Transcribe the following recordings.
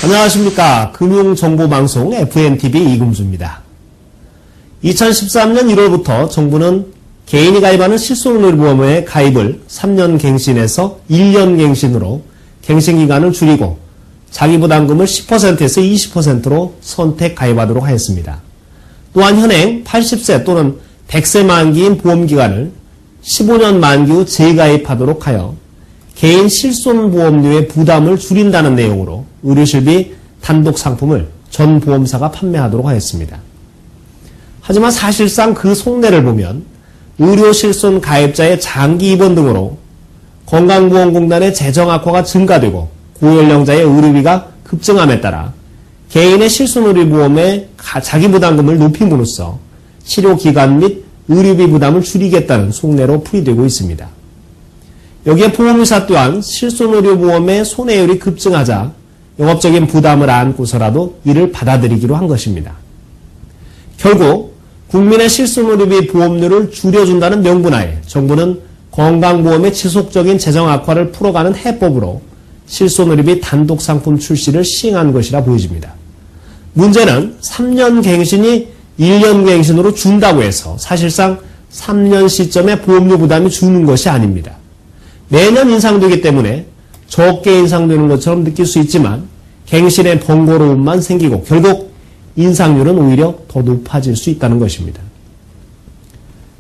안녕하십니까. 금융정보방송 FNTV 이금주입니다. 2013년 1월부터 정부는 개인이 가입하는 실손의료보험의 가입을 3년 갱신에서 1년 갱신으로 갱신기간을 줄이고 자기부담금을 10%에서 20%로 선택 가입하도록 하였습니다. 또한 현행 80세 또는 100세 만기인 보험기간을 15년 만기 후 재가입하도록 하여 개인 실손보험료의 부담을 줄인다는 내용으로 의료실비 단독 상품을 전 보험사가 판매하도록 하였습니다. 하지만 사실상 그 속내를 보면 의료실손 가입자의 장기 입원 등으로 건강보험공단의 재정 악화가 증가되고 고연령자의 의료비가 급증함에 따라 개인의 실손의료보험의 자기부담금을 높임으로써 치료기간 및 의료비 부담을 줄이겠다는 속내로 풀이되고 있습니다. 여기에 보험회사 또한 실손의료보험의 손해율이 급증하자 영업적인 부담을 안고서라도 이를 받아들이기로 한 것입니다. 결국 국민의 실손의료비 보험료를 줄여준다는 명분하에 정부는 건강보험의 지속적인 재정 악화를 풀어가는 해법으로 실손의료비 단독 상품 출시를 시행한 것이라 보여집니다. 문제는 3년 갱신이 1년 갱신으로 준다고 해서 사실상 3년 시점에 보험료 부담이 주는 것이 아닙니다. 매년 인상되기 때문에 적게 인상되는 것처럼 느낄 수 있지만 갱신의 번거로움만 생기고 결국 인상률은 오히려 더 높아질 수 있다는 것입니다.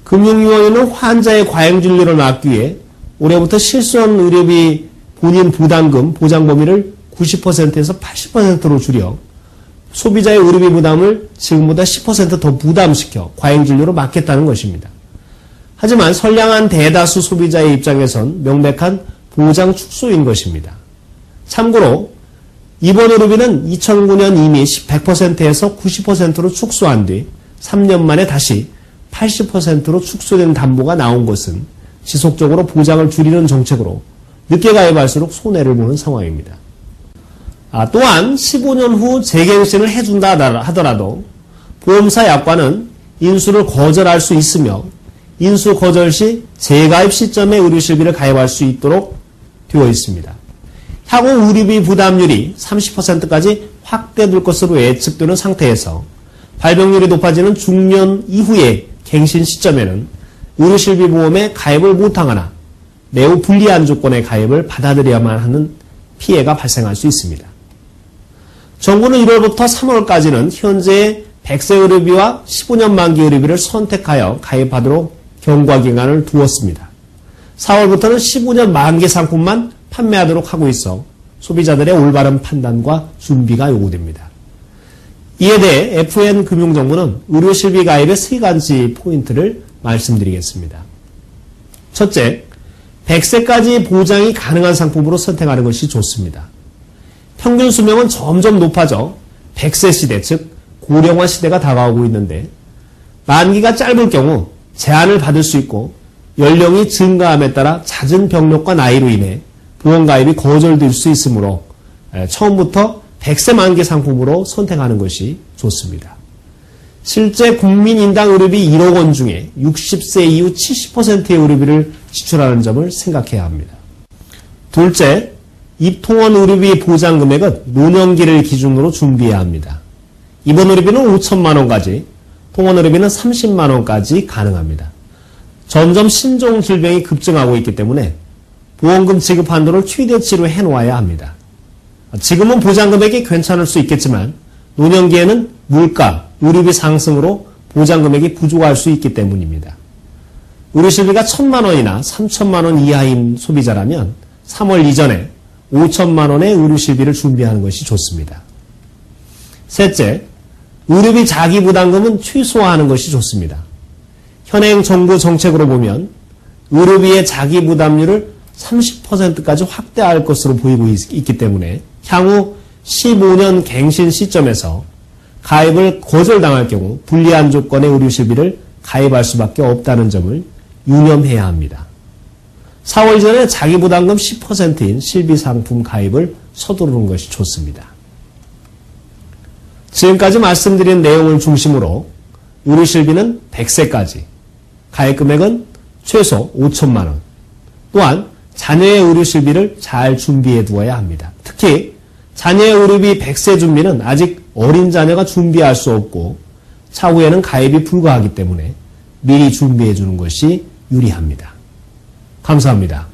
금융위원회는 환자의 과잉진료를 막기 위해 올해부터 실손의료비 본인 부담금 보장 범위를 90%에서 80%로 줄여 소비자의 의료비 부담을 지금보다 10% 더 부담시켜 과잉진료로 막겠다는 것입니다. 하지만 선량한 대다수 소비자의 입장에선 명백한 보장 축소인 것입니다. 참고로 입원 의료비는 2009년 이미 100%에서 90%로 축소한 뒤 3년 만에 다시 80%로 축소된 담보가 나온 것은 지속적으로 보장을 줄이는 정책으로 늦게 가입할수록 손해를 보는 상황입니다. 또한 15년 후 재갱신을 해준다 하더라도 보험사 약관은 인수를 거절할 수 있으며 인수 거절 시 재가입 시점에 의료실비를 가입할 수 있도록 되어 있습니다. 향후 의료비 부담률이 30%까지 확대될 것으로 예측되는 상태에서 발병률이 높아지는 중년 이후의 갱신 시점에는 의료실비 보험에 가입을 못하거나 매우 불리한 조건의 가입을 받아들여야만 하는 피해가 발생할 수 있습니다. 정부는 1월부터 3월까지는 현재의 100세 의료비와 15년 만기 의료비를 선택하여 가입하도록 경과기간을 두었습니다. 4월부터는 15년 만기 상품만 판매하도록 하고 있어 소비자들의 올바른 판단과 준비가 요구됩니다. 이에 대해 FN금융정보는 의료실비 가입의 3가지 포인트를 말씀드리겠습니다. 첫째, 100세까지 보장이 가능한 상품으로 선택하는 것이 좋습니다. 평균 수명은 점점 높아져 100세 시대, 즉 고령화 시대가 다가오고 있는데 만기가 짧을 경우 제한을 받을 수 있고 연령이 증가함에 따라 잦은 병력과 나이로 인해 보험가입이 거절될 수 있으므로 처음부터 100세 만기 상품으로 선택하는 것이 좋습니다. 실제 국민인당 의료비 1억 원 중에 60세 이후 70%의 의료비를 지출하는 점을 생각해야 합니다. 둘째, 입통원 의료비 보장 금액은 노년기를 기준으로 준비해야 합니다. 입원 의료비는 5천만 원까지, 통원 의료비는 30만 원까지 가능합니다. 점점 신종 질병이 급증하고 있기 때문에 보험금 지급 한도를 최대치로 해놓아야 합니다. 지금은 보장 금액이 괜찮을 수 있겠지만 노년기에는 물가, 의료비 상승으로 보장 금액이 부족할 수 있기 때문입니다. 의료실비가 1,000만 원이나 3,000만 원 이하인 소비자라면 3월 이전에 5천만 원의 의료실비를 준비하는 것이 좋습니다. 셋째, 의료비 자기부담금은 최소화하는 것이 좋습니다. 현행 정부 정책으로 보면 의료비의 자기부담률을 30%까지 확대할 것으로 보이고 있기 때문에 향후 15년 갱신 시점에서 가입을 거절당할 경우 불리한 조건의 의료실비를 가입할 수밖에 없다는 점을 유념해야 합니다. 4월 전에 자기부담금 10%인 실비상품 가입을 서두르는 것이 좋습니다. 지금까지 말씀드린 내용을 중심으로 의료실비는 100세까지, 가입금액은 최소 5천만 원, 또한 자녀의 의료실비를 잘 준비해 두어야 합니다. 특히 자녀의 의료비 100세 준비는 아직 어린 자녀가 준비할 수 없고 차후에는 가입이 불가하기 때문에 미리 준비해 주는 것이 유리합니다. 감사합니다.